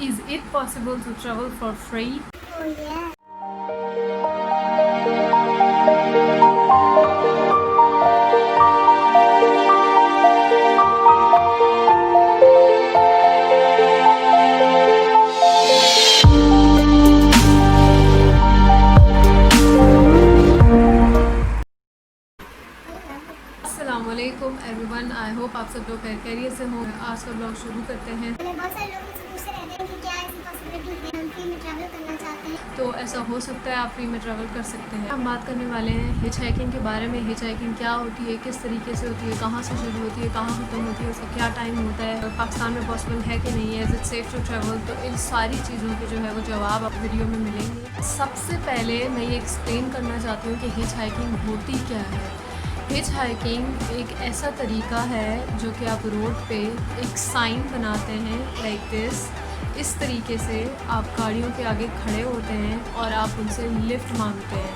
Is it possible to travel for free? Oh yeah. अस्सलामुअलैकुम everyone, I hope आप सब लोग खैरियत से हों। आज का ब्लॉग शुरू करते हैं। बहुत सारे लोग मुझसे पूछते रहते हैं कि क्या ऐसी पॉसिबिलिटी है हम फ्री में ट्रैवल करना चाहते हैं। तो ऐसा हो सकता है, आप फ्री में ट्रैवल कर सकते हैं। हम बात करने वाले हैं हिच हाइकिंग के बारे में। हिच हाइकिंग क्या होती है, किस तरीके से होती है, कहाँ से शुरू होती है, कहाँ ख़त्म होती है, उसका क्या टाइम होता है, पाकिस्तान में पॉसिबल है कि नहीं है, is it safe to travel. तो इन सारी चीज़ों के जो है वो जवाब आप वीडियो में मिलेंगे। सबसे पहले मैं ये एक्सप्लेन करना चाहती हूँ कि हिच हाइकिंग होती क्या है। हिच हाइकिंग एक ऐसा तरीका है जो कि आप रोड पे एक साइन बनाते हैं लाइक दिस। इस तरीके से आप गाड़ियों के आगे खड़े होते हैं और आप उनसे लिफ्ट मांगते हैं,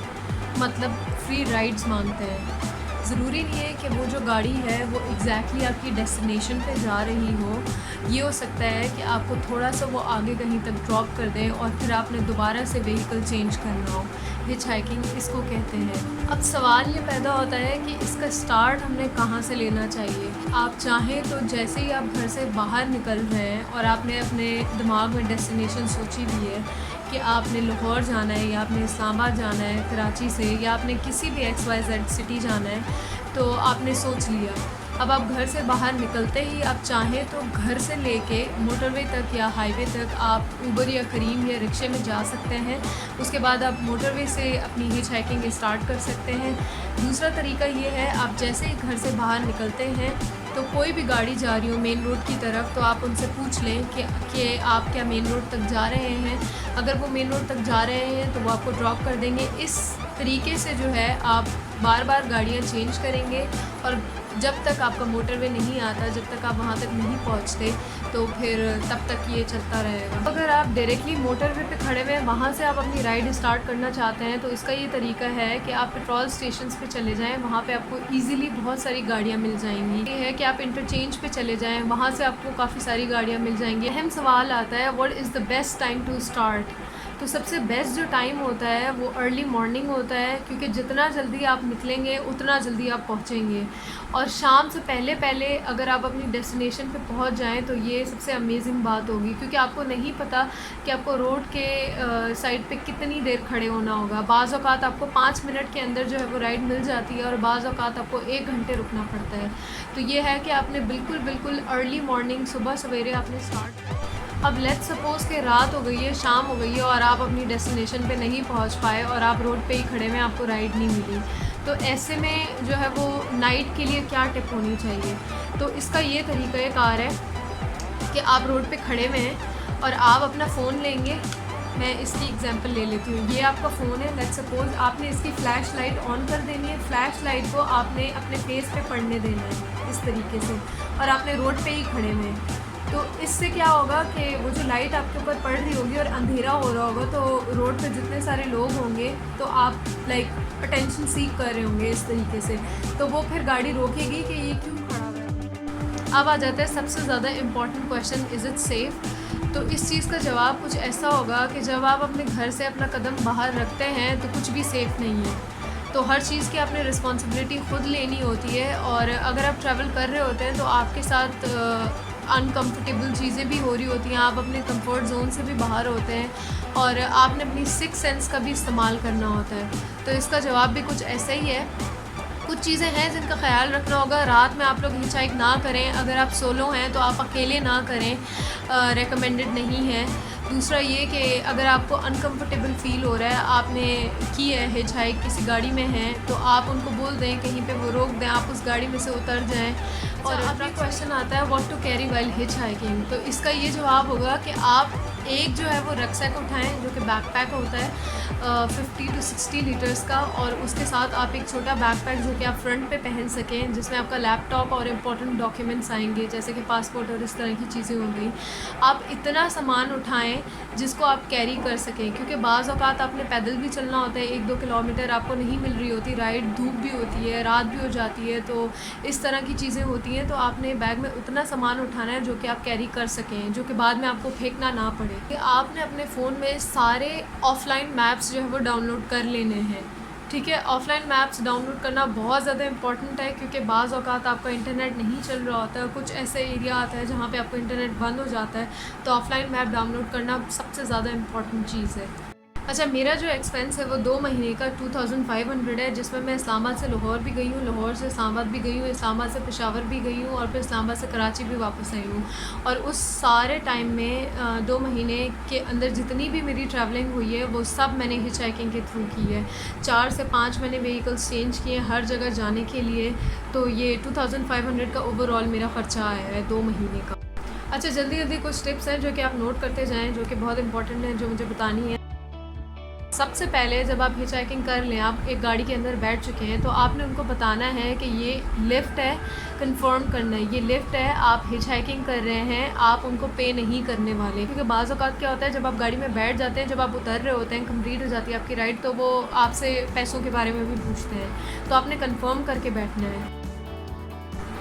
मतलब फ्री राइड्स मांगते हैं। ज़रूरी नहीं है कि वो जो गाड़ी है वो एग्जैक्टली आपकी डेस्टिनेशन पे जा रही हो। ये हो सकता है कि आपको थोड़ा सा वो आगे कहीं तक ड्रॉप कर दें और फिर आपने दोबारा से व्हीकल चेंज करना हो। हिच हाइकिंग इसको कहते हैं। अब सवाल ये पैदा होता है कि इसका स्टार्ट हमने कहाँ से लेना चाहिए। आप चाहें तो जैसे ही आप घर से बाहर निकल रहे हैं और आपने अपने दिमाग में डेस्टिनेशन सोची हुई है कि आपने लाहौर जाना है या आपने इस्लामाबाद जाना है कराची से, या आपने किसी भी XYZ सिटी जाना है, तो आपने सोच लिया। अब आप घर से बाहर निकलते ही आप चाहें तो घर से लेके मोटरवे तक या हाईवे तक आप ऊबर या करीम या रिक्शे में जा सकते हैं। उसके बाद आप मोटरवे से अपनी हिच हाइकिंग स्टार्ट कर सकते हैं। दूसरा तरीका ये है, आप जैसे ही घर से बाहर निकलते हैं तो कोई भी गाड़ी जा रही हो मेन रोड की तरफ, तो आप उनसे पूछ लें कि आप क्या मेन रोड तक जा रहे हैं। अगर वो मेन रोड तक जा रहे हैं तो वो आपको ड्रॉप कर देंगे। इस तरीके से जो है आप बार बार गाड़ियाँ चेंज करेंगे और जब तक आपका मोटरवे नहीं आता, जब तक आप वहाँ तक नहीं पहुँचते, तो फिर तब तक ये चलता रहेगा। अगर आप डायरेक्टली मोटरवे पे खड़े हुए वहाँ से आप अपनी राइड स्टार्ट करना चाहते हैं तो इसका ये तरीका है कि आप पेट्रोल स्टेशंस पे चले जाएं। वहाँ पे आपको इजीली बहुत सारी गाड़ियाँ मिल जाएंगी। ये है कि आप इंटरचेंज पे चले जाएं, वहाँ से आपको काफ़ी सारी गाड़ियाँ मिल जाएंगी। अहम सवाल आता है, what is the best time to start. तो सबसे बेस्ट जो टाइम होता है वो अर्ली मॉर्निंग होता है, क्योंकि जितना जल्दी आप निकलेंगे उतना जल्दी आप पहुँचेंगे। और शाम से पहले पहले अगर आप अपनी डेस्टिनेशन पे पहुँच जाएं तो ये सबसे अमेजिंग बात होगी, क्योंकि आपको नहीं पता कि आपको रोड के साइड पे कितनी देर खड़े होना होगा। बाज़ औक़ात आपको 5 मिनट के अंदर जो है वो राइड मिल जाती है और बाज़ औक़ात आपको 1 घंटे रुकना पड़ता है। तो ये है कि आपने बिल्कुल अर्ली मॉर्निंग सुबह सवेरे आपने स्टार्ट। अब लेट्स सपोज़ कि रात हो गई है, शाम हो गई है और आप अपनी डेस्टिनेशन पे नहीं पहुंच पाए और आप रोड पे ही खड़े में आपको राइड नहीं मिली। तो ऐसे में जो है वो नाइट के लिए क्या टिप होनी चाहिए। तो इसका ये तरीक़ाकार है कि आप रोड पे खड़े हुए हैं और आप अपना फ़ोन लेंगे। मैं इसकी एग्जांपल ले लेती हूँ। ये आपका फ़ोन है, लेट्स सपोज़ आपने इसकी फ़्लैश लाइट ऑन कर देनी है। फ़्लैश लाइट को आपने अपने फेस पे पड़ने देना है इस तरीके से, और आपने रोड पे ही खड़े हुए हैं। तो इससे क्या होगा कि वो जो लाइट आपके ऊपर पड़ रही होगी और अंधेरा हो रहा होगा, तो रोड पे जितने सारे लोग होंगे तो आप लाइक अटेंशन सीक कर रहे होंगे इस तरीके से, तो वो फिर गाड़ी रोकेगी कि ये क्यों खड़ा हुआ है। अब आ जाता है सबसे ज़्यादा important question, is it safe. तो इस चीज़ का जवाब कुछ ऐसा होगा कि जब आप अपने घर से अपना कदम बाहर रखते हैं तो कुछ भी सेफ़ नहीं है। तो हर चीज़ की आपने रिस्पॉन्सिबिलिटी ख़ुद लेनी होती है। और अगर आप ट्रैवल कर रहे होते हैं तो आपके साथ अनकम्फर्टेबल चीज़ें भी हो रही होती हैं, आप अपने कंफर्ट जोन से भी बाहर होते हैं और आपने अपनी सिक्स सेंस का भी इस्तेमाल करना होता है। तो इसका जवाब भी कुछ ऐसा ही है। कुछ चीज़ें हैं जिनका ख्याल रखना होगा। रात में आप लोग हिच हाइक ना करें। अगर आप सोलो हैं तो आप अकेले ना करें, रेकमेंडेड नहीं है। दूसरा ये कि अगर आपको अनकंफर्टेबल फ़ील हो रहा है, आपने की है हिच हाइक, किसी गाड़ी में हैं, तो आप उनको बोल दें कहीं पे वो रोक दें, आप उस गाड़ी में से उतर जाएं। और अब ये क्वेश्चन आता है what to carry while hitchhiking. तो इसका ये जवाब होगा कि आप एक जो है वो रक्सैक उठाएं जो कि बैकपैक होता है 50 to 60 लीटर्स का, और उसके साथ आप एक छोटा बैकपैक जो कि आप फ्रंट पे पहन सकें, जिसमें आपका लैपटॉप और इम्पोर्टेंट डॉक्यूमेंट्स आएंगे जैसे कि पासपोर्ट और इस तरह की चीज़ें हो गई। आप इतना सामान उठाएं जिसको आप कैरी कर सकें, क्योंकि बाज़ औक़ात आपने पैदल भी चलना होता है, 1-2 किलोमीटर आपको नहीं मिल रही होती राइड, धूप भी होती है, रात भी हो जाती है, तो इस तरह की चीज़ें होती हैं। तो आपने बैग में उतना सामान उठाना है जो कि आप कैरी कर सकें, जो कि बाद में आपको फेंकना ना पड़े। कि आपने अपने फ़ोन में सारे ऑफ़लाइन मैप्स जो है वो डाउनलोड कर लेने हैं, ठीक है। ऑफ़लाइन मैप्स डाउनलोड करना बहुत ज़्यादा इंपॉर्टेंट है, क्योंकि बाज़ औक़ात आपका इंटरनेट नहीं चल रहा होता है, कुछ ऐसे एरिया आता है जहाँ पे आपको इंटरनेट बंद हो जाता है, तो ऑफ़लाइन मैप डाउनलोड करना सबसे ज़्यादा इंपॉर्टेंट चीज़ है। अच्छा, मेरा जो एक्सपेंस है वो 2 महीने का 2500 है, जिसमें मैं इस्लामाबाद से लाहौर भी गई हूँ, लाहौर से इस्लामाबाद भी गई हूँ, इस्लामाबाद से पेशावर भी गई हूँ, और फिर इस्लामाबाद से कराची भी वापस आई हूँ। और उस सारे टाइम में 2 महीने के अंदर जितनी भी मेरी ट्रैवलिंग हुई है वो सब मैंने हिच हाइकिंग के थ्रू की है। 4 से 5 मैंने व्हीकल्स चेंज किए हर जगह जाने के लिए, तो ये 2500 का ओवरऑल मेरा ख़र्चा आया है 2 महीने का। अच्छा, जल्दी जल्दी कुछ टिप्स हैं जो कि आप नोट करते जाएँ, जो कि बहुत इंपॉर्टेंट हैं, जो मुझे बतानी है। सबसे पहले जब आप हिच हाइकिंग कर लें, आप एक गाड़ी के अंदर बैठ चुके हैं, तो आपने उनको बताना है कि ये लिफ्ट है, कंफर्म करना है ये लिफ्ट है, आप हिच हाइकिंग कर रहे हैं, आप उनको पे नहीं करने वाले। क्योंकि बाज़ औक़ात क्या होता है, जब आप गाड़ी में बैठ जाते हैं, जब आप उतर रहे होते हैं, कंप्लीट हो जाती है आपकी राइड, तो वो आपसे पैसों के बारे में भी पूछते हैं, तो आपने कन्फर्म करके बैठना है।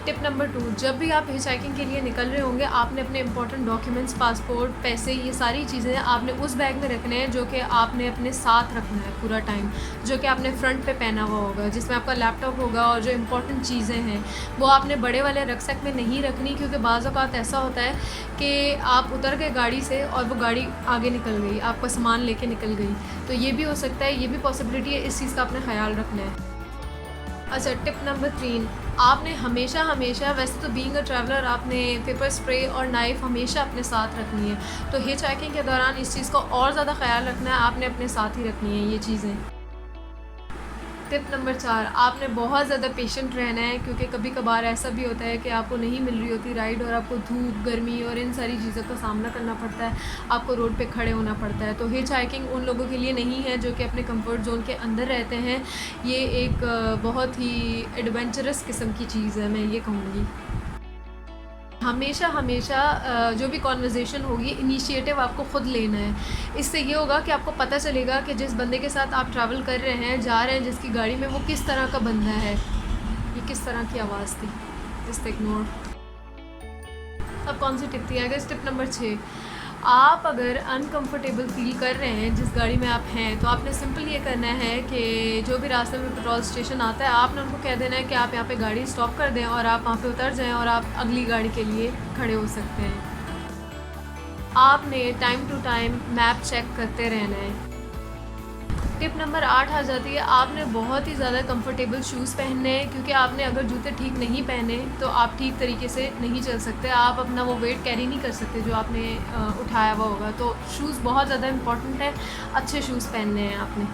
टिप नंबर 2, जब भी आप हिच हाइकिंग के लिए निकल रहे होंगे, आपने अपने इंपॉर्टेंट डॉक्यूमेंट्स, पासपोर्ट, पैसे, ये सारी चीज़ें आपने उस बैग में रखने हैं जो कि आपने अपने साथ रखना है पूरा टाइम, जो कि आपने फ्रंट पे पहना हुआ होगा, जिसमें आपका लैपटॉप होगा और जो इंपॉर्टेंट चीज़ें हैं वो आपने बड़े वाले रक्सैक में नहीं रखनी। क्योंकि बाज़ औक़ात ऐसा होता है कि आप उतर गए गाड़ी से और वो गाड़ी आगे निकल गई, आपका सामान लेके निकल गई, तो ये भी हो सकता है, ये भी पॉसिबिलिटी है, इस चीज़ का आपने ख़्याल रखना है। अच्छा, टिप नंबर 3, आपने हमेशा वैसे तो बीइंग अ ट्रैवलर आपने पेपर स्प्रे और नाइफ़ हमेशा अपने साथ रखनी है, तो हिच हाइकिंग के दौरान इस चीज़ का और ज़्यादा ख़्याल रखना है, आपने अपने साथ ही रखनी है ये चीज़ें। टिप नंबर 4, आपने बहुत ज़्यादा पेशेंट रहना है, क्योंकि कभी कभार ऐसा भी होता है कि आपको नहीं मिल रही होती राइड और आपको धूप, गर्मी और इन सारी चीज़ों का सामना करना पड़ता है, आपको रोड पे खड़े होना पड़ता है। तो हिच हाइकिंग उन लोगों के लिए नहीं है जो कि अपने कंफर्ट ज़ोन के अंदर रहते हैं, ये एक बहुत ही एडवेंचरस किस्म की चीज़ है, मैं ये कहूँगी। हमेशा जो भी कॉन्वर्सेशन होगी, इनिशिएटिव आपको ख़ुद लेना है। इससे ये होगा कि आपको पता चलेगा कि जिस बंदे के साथ आप ट्रैवल कर रहे हैं, जा रहे हैं जिसकी गाड़ी में, वो किस तरह का बंदा है। ये किस तरह की आवाज़ थी, जस्ट इग्नोर। अब कौन सी टिप थी? आई गेस टिप नंबर 6, आप अगर अनकंफर्टेबल फ़ील कर रहे हैं जिस गाड़ी में आप हैं, तो आपने सिंपल ये करना है कि जो भी रास्ते में पेट्रोल स्टेशन आता है, आपने उनको कह देना है कि आप यहाँ पे गाड़ी स्टॉप कर दें और आप वहाँ पे उतर जाएं और आप अगली गाड़ी के लिए खड़े हो सकते हैं। आपने time to time map check करते रहना है। टिप नंबर 8 आ जाती है, आपने बहुत ही ज़्यादा कंफर्टेबल शूज़ पहनने हैं, क्योंकि आपने अगर जूते ठीक नहीं पहने तो आप ठीक तरीके से नहीं चल सकते, आप अपना वो वेट कैरी नहीं कर सकते जो आपने उठाया हुआ होगा। तो शूज़ बहुत ज़्यादा इंपॉर्टेंट है, अच्छे शूज़ पहनने हैं आपने।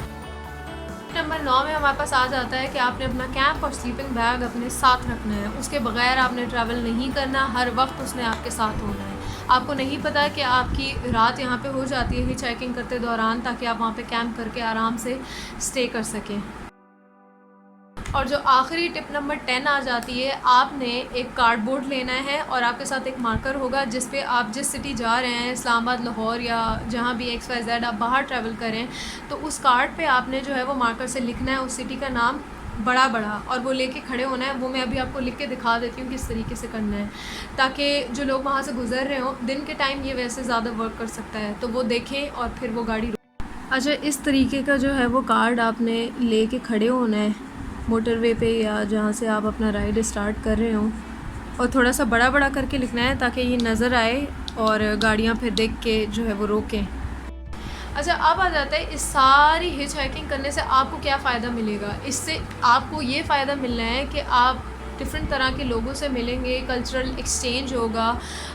नंबर 9 में हमारे पास आ जाता है कि आपने अपना कैंप और स्लीपिंग बैग अपने साथ रखना है, उसके बगैर आपने ट्रैवल नहीं करना, हर वक्त उसने आपके साथ होना है। आपको नहीं पता कि आपकी रात यहाँ पे हो जाती है हिच हाइकिंग करते दौरान, ताकि आप वहाँ पे कैंप करके आराम से स्टे कर सकें। और जो आखिरी टिप नंबर 10 आ जाती है, आपने एक कार्डबोर्ड लेना है और आपके साथ एक मार्कर होगा जिस पे आप जिस सिटी जा रहे हैं, इस्लामाबाद, लाहौर या जहाँ भी XYZ आप बाहर ट्रैवल करें, तो उस कार्ड पे आपने जो है वो मार्कर से लिखना है उस सिटी का नाम बड़ा और वो लेके खड़े होना है। वो मैं अभी आपको लिख के दिखा देती हूँ किस तरीके से करना है, ताकि जो लोग वहाँ से गुज़र रहे हों, दिन के टाइम ये वैसे ज़्यादा वर्क कर सकता है, तो वो देखें और फिर वो गाड़ी। अच्छा, इस तरीके का जो है वो कार्ड आपने लेके खड़े होना है मोटरवे पे या जहाँ से आप अपना राइड स्टार्ट कर रहे हों, और थोड़ा सा बड़ा करके लिखना है ताकि ये नज़र आए और गाड़ियाँ फिर देख के जो है वो रोकें। अच्छा, अब आ जाता है इस सारी हिच हाइकिंग करने से आपको क्या फ़ायदा मिलेगा। इससे आपको ये फ़ायदा मिलना है कि आप डिफरेंट तरह के लोगों से मिलेंगे, कल्चरल एक्सचेंज होगा,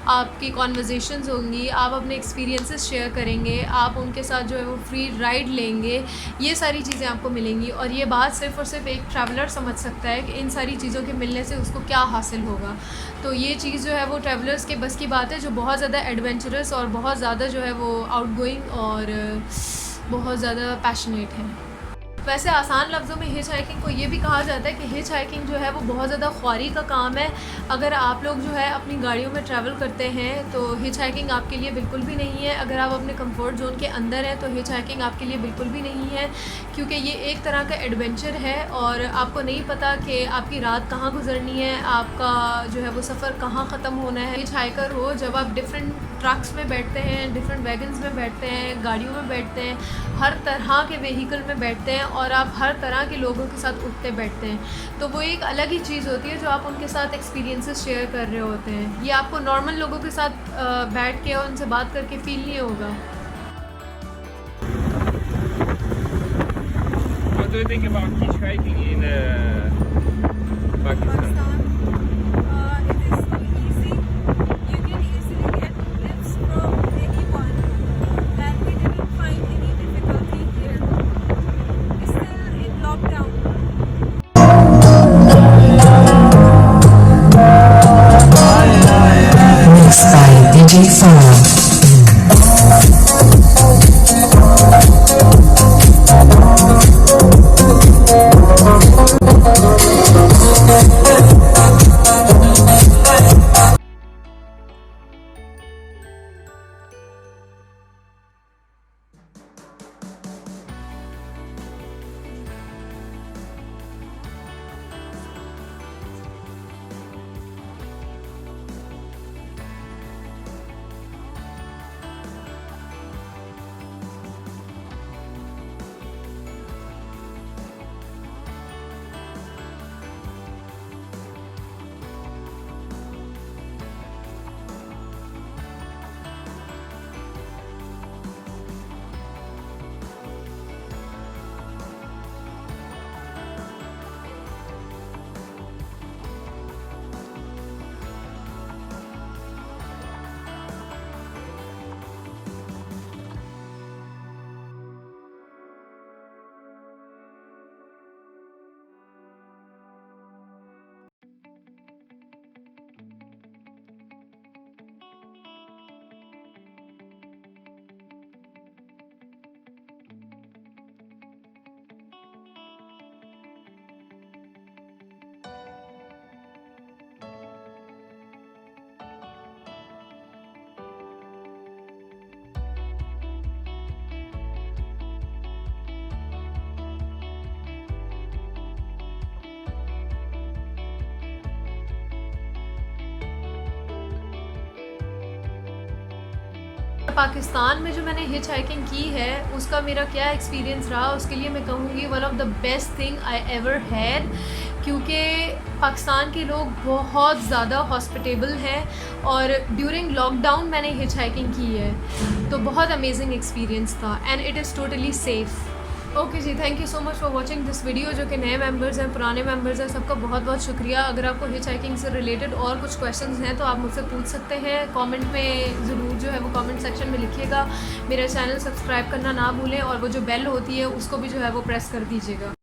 आपकी कॉन्वर्जेशंस होंगी, आप अपने एक्सपीरियंसेस शेयर करेंगे, आप उनके साथ जो है वो फ्री राइड लेंगे, ये सारी चीज़ें आपको मिलेंगी। और ये बात सिर्फ़ और सिर्फ एक ट्रैवलर समझ सकता है कि इन सारी चीज़ों के मिलने से उसको क्या हासिल होगा। तो ये चीज़ जो है वो ट्रैवलर्स के बस की बात है, जो बहुत ज़्यादा एडवेंचरस और बहुत ज़्यादा जो है वो आउटगोइंग और बहुत ज़्यादा पैशनेट हैं। वैसे आसान लफ्ज़ों में हिच हाइकिंग को ये भी कहा जाता है कि हिच हाइकिंग जो है वो बहुत ज़्यादा ख्वारी का काम है। अगर आप लोग जो है अपनी गाड़ियों में ट्रैवल करते हैं तो हिच हाइकिंग आपके लिए बिल्कुल भी नहीं है। अगर आप अपने कंफर्ट जोन के अंदर हैं तो हिच हाइकिंग आपके लिए बिल्कुल भी नहीं है, क्योंकि ये एक तरह का एडवेंचर है और आपको नहीं पता कि आपकी रात कहाँ गुजरनी है, आपका जो है वो सफ़र कहाँ ख़त्म होना है। हिच हाइकर हो जब आप डिफरेंट ट्रक्स में बैठते हैं, डिफरेंट वैगन्स में बैठते हैं, गाड़ियों में बैठते हैं, हर तरह के व्हीकल में बैठते हैं और आप हर तरह के लोगों के साथ उठते बैठते हैं, तो वो एक अलग ही चीज़ होती है जो आप उनके साथ एक्सपीरियंसेस शेयर कर रहे होते हैं। ये आपको नॉर्मल लोगों के साथ बैठ के और उनसे बात करके फ़ील नहीं होगा। What do you think about hitchhiking in Pakistan? It is so easy. You can easily get tips from anyone, and we didn't find any difficulty here. We're still in lockdown. Mixed by DJ Farah. Pakistan में जो मैंने hitchhiking की है उसका मेरा क्या experience रहा, उसके लिए मैं कहूँगी one of the best thing I ever had, क्योंकि पाकिस्तान के लोग बहुत ज़्यादा हॉस्पिटेबल हैं और ड्यूरिंग लॉकडाउन मैंने हिच हाइकिंग की है, तो बहुत अमेजिंग एक्सपीरियंस था and it is totally safe. Okay जी, thank you so much for watching this video. जो कि नए मेंबर्स हैं, पुराने मेंबर्स हैं, सबका बहुत बहुत शुक्रिया। अगर आपको हिच हाइकिंग से रिलेटेड और कुछ क्वेश्चंस हैं तो आप मुझसे पूछ सकते हैं, कमेंट में ज़रूर जो है वो कमेंट सेक्शन में लिखिएगा। मेरा चैनल सब्सक्राइब करना ना भूलें और वो जो बेल होती है उसको भी जो है वो प्रेस कर दीजिएगा।